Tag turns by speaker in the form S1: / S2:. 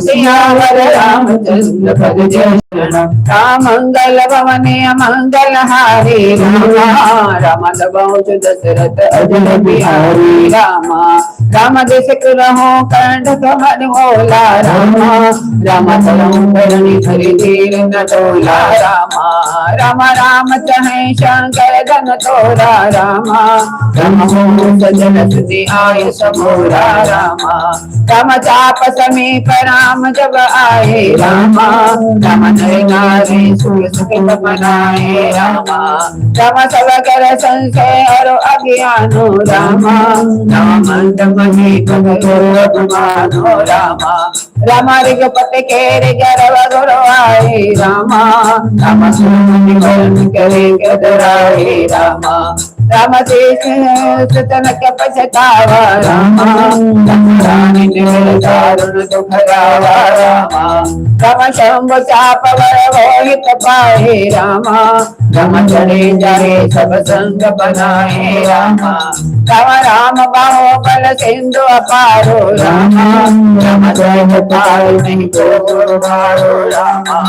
S1: सियावर रामचंद्र पद जय राम मंगल भवने मंगल हारी रामा राम दबोच दशरथ अजर बिहारी रामा राम देश रहो कंठ कमल मोला रामा राम चरण करणी हरि धीर नटोला रामा राम राम चाहे शंकर धन तोरा रामा राम हो सजन सुधि आय समोरा रामा राम चाप समीप राम जब आए रामा राम नर नारी सुर सुखित बनाए रामा राम सब कर संशय और अज्ञानो रामा राम मंद मही मानो रामा राम ऋगपत के ऋगरव गुरवाए रामा राम सुनि वरण करे गदराए रामा राम सुतनक पछतावा रामा रानी दारुण दुख गावा रामा राम शंभ चाप वर मोहित पाए रामा राम चढ़े जाए सब संग बनाए रामा राम राम बाहो बल सिंधु अपारो रामा राम जय पार नहीं को रामा।